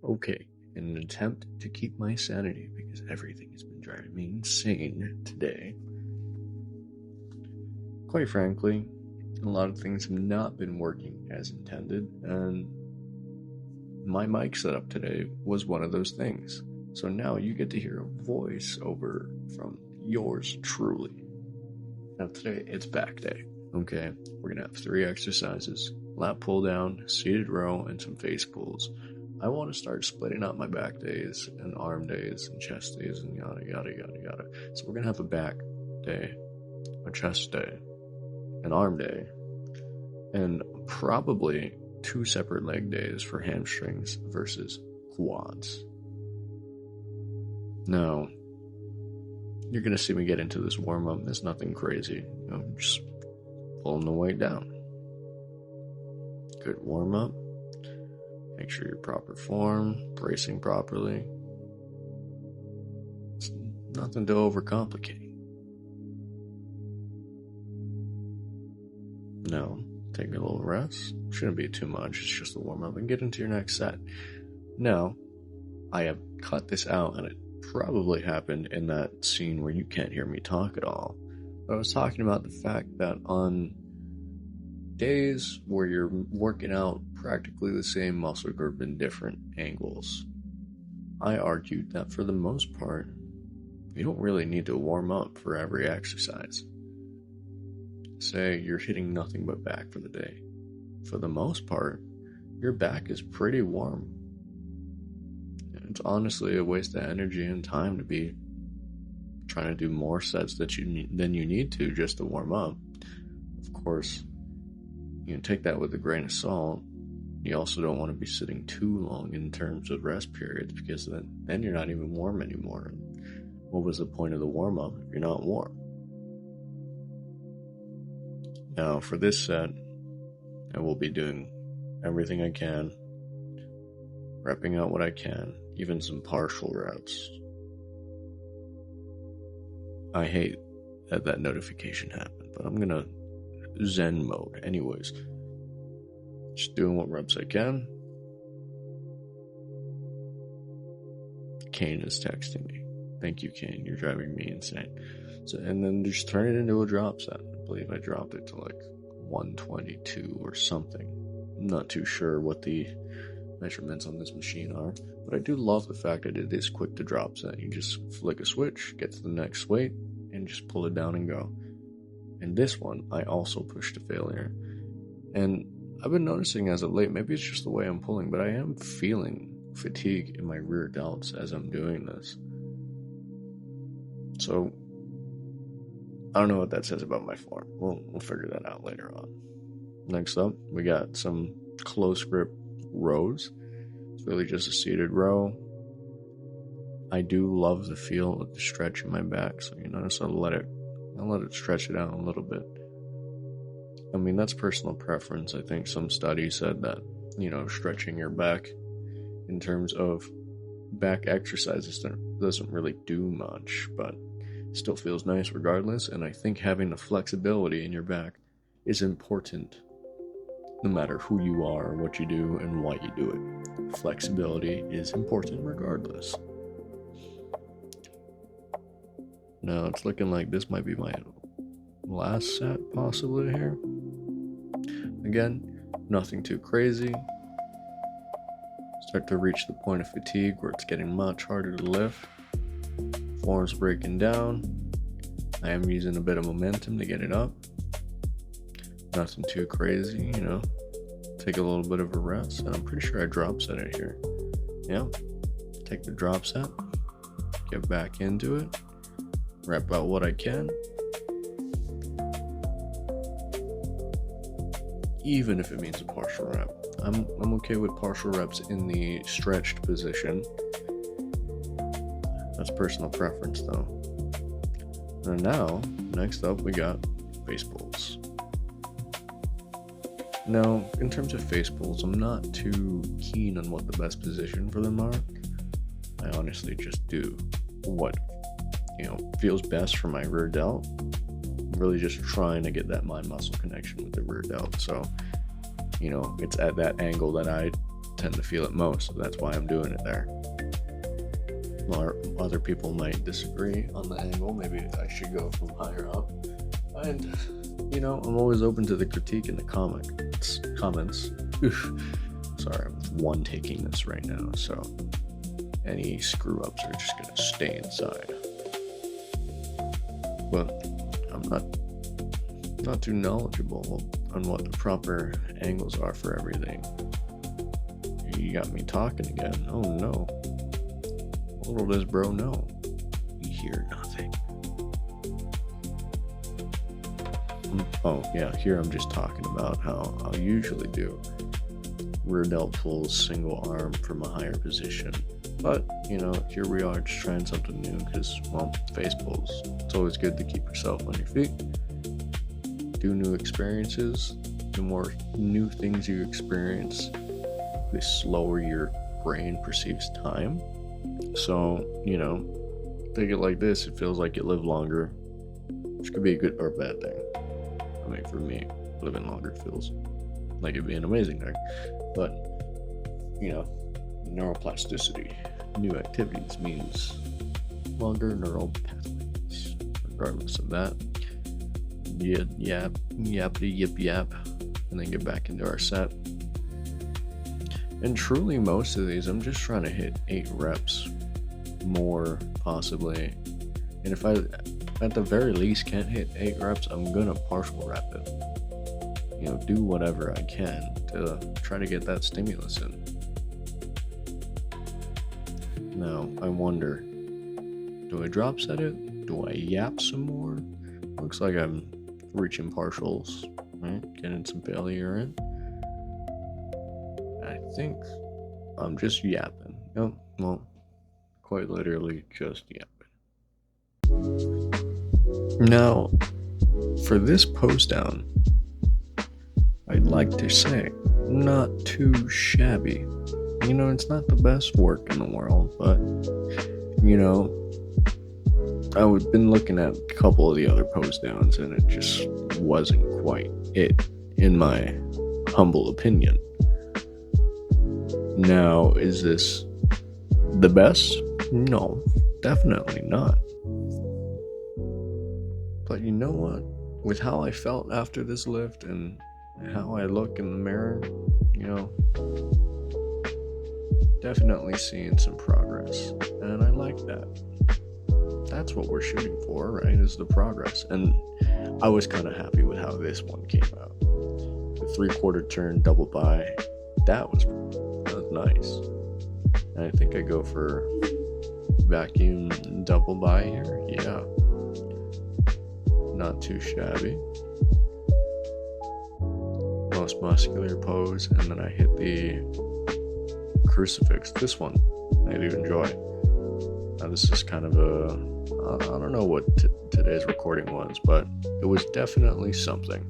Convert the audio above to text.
Okay, in an attempt to keep my sanity because everything has been driving me insane today. Quite frankly, a lot of things have not been working as intended, and my mic setup today was one of those things. So now you get to hear a voice over from yours truly. Now today it's back day. Okay, we're gonna have 3 exercises: lat pull down, seated row, and some face pulls. I want to start splitting up my back days and arm days and chest days and yada yada yada yada. So we're gonna have a back day, a chest day, an arm day, and probably 2 separate leg days for hamstrings versus quads. Now, you're gonna see me get into this warm up. There's nothing crazy. Just pulling the weight down. Good warm up. Make sure you're proper form, bracing properly. It's nothing to overcomplicate. Now, take a little rest. Shouldn't be too much. It's just a warm up and get into your next set. Now, I have cut this out, and it probably happened in that scene where you can't hear me talk at all. But I was talking about the fact that on days where you're working out practically the same muscle group in different angles, I argued that for the most part, you don't really need to warm up for every exercise. Say you're hitting nothing but back for the day. For the most part, your back is pretty warm. It's honestly a waste of energy and time to be trying to do more sets than you need to just to warm up. Of course, you can take that with a grain of salt. You also don't want to be sitting too long in terms of rest periods, because then you're not even warm anymore. What was the point of the warm-up if you're not warm? Now, for this set, I will be doing everything I can, repping out what I can, even some partial reps. I hate that notification happened, but I'm gonna Zen mode anyways. Just doing what reps I can. Kane is texting me. Thank you, Kane. You're driving me insane. So, and then just turn it into a drop set. I believe I dropped it to like 122 or something. I'm not too sure what the measurements on this machine are, but I do love the fact that it is quick to drop set. You just flick a switch, get to the next weight, and just pull it down and go. And this one, I also pushed to failure. And I've been noticing as of late, maybe it's just the way I'm pulling, but I am feeling fatigue in my rear delts as I'm doing this. So, I don't know what that says about my form. We'll figure that out later on. Next up, we got some close grip rows. It's really just a seated row. I do love the feel of the stretch in my back, so you notice I'll let it stretch it out a little bit. I mean, that's personal preference. I think some studies said that, stretching your back in terms of back exercises doesn't really do much, but still feels nice regardless. And I think having the flexibility in your back is important no matter who you are, what you do, and why you do it. Flexibility is important regardless. Now it's looking like this might be my last set possibly here. Again, nothing too crazy. Start to reach the point of fatigue where it's getting much harder to lift. Form's breaking down. I am using a bit of momentum to get it up. Nothing too crazy, Take a little bit of a rest, and I'm pretty sure I drop set it here. Yeah. Take the drop set. Get back into it. Rep out what I can. Even if it means a partial rep. I'm okay with partial reps in the stretched position. That's personal preference though. And now, next up we got face pulls. Now, in terms of face pulls, I'm not too keen on what the best position for them are. I honestly just do what feels best for my rear delt. I'm really just trying to get that mind muscle connection with the rear delt. So, it's at that angle that I tend to feel it most, so that's why I'm doing it there. Or other people might disagree on the angle. Maybe I should go from higher up. And, I'm always open to the critique in the comments. Oof. Sorry, I'm one taking this right now, so any screw-ups are just going to stay inside. But I'm not too knowledgeable on what the proper angles are for everything. You got me talking again. Oh no. What little does bro know? We hear nothing. Oh yeah, here I'm just talking about how I'll usually do rear delt pulls single arm from a higher position. But, here we are just trying something new because, face pulls. It's always good to keep yourself on your feet. Do new experiences. The more new things you experience, the slower your brain perceives time. So, take it like this. It feels like you live longer, which could be a good or a bad thing. I mean, for me, living longer feels like it'd be an amazing thing. But, neuroplasticity, new activities means longer neural pathways. Regardless of that, yap, and then get back into our set. And truly, most of these, I'm just trying to hit 8 reps more, possibly. And if I, at the very least, can't hit 8 reps, I'm gonna partial rep it. Do whatever I can to try to get that stimulus in. Now, I wonder, do I drop set it? Do I yap some more? Looks like I'm reaching partials, right? Getting some failure in. I think I'm just yapping. Oh, well, quite literally just yapping. Now, for this pose down, I'd like to say, not too shabby. It's not the best work in the world, but, I've been looking at a couple of the other pose downs, and it just wasn't quite it, in my humble opinion. Now, is this the best? No, definitely not. But you know what? With how I felt after this lift and how I look in the mirror, definitely seeing some progress. And I like that. That's what we're shooting for, right? Is the progress. And I was kind of happy with how this one came out. The 3/4 turn double by, that was nice. And I think I go for vacuum double by here. Yeah. Not too shabby. Most muscular pose, and then I hit the crucifix. This one I do enjoy. Now this is kind of I don't know what today's recording was, but it was definitely something.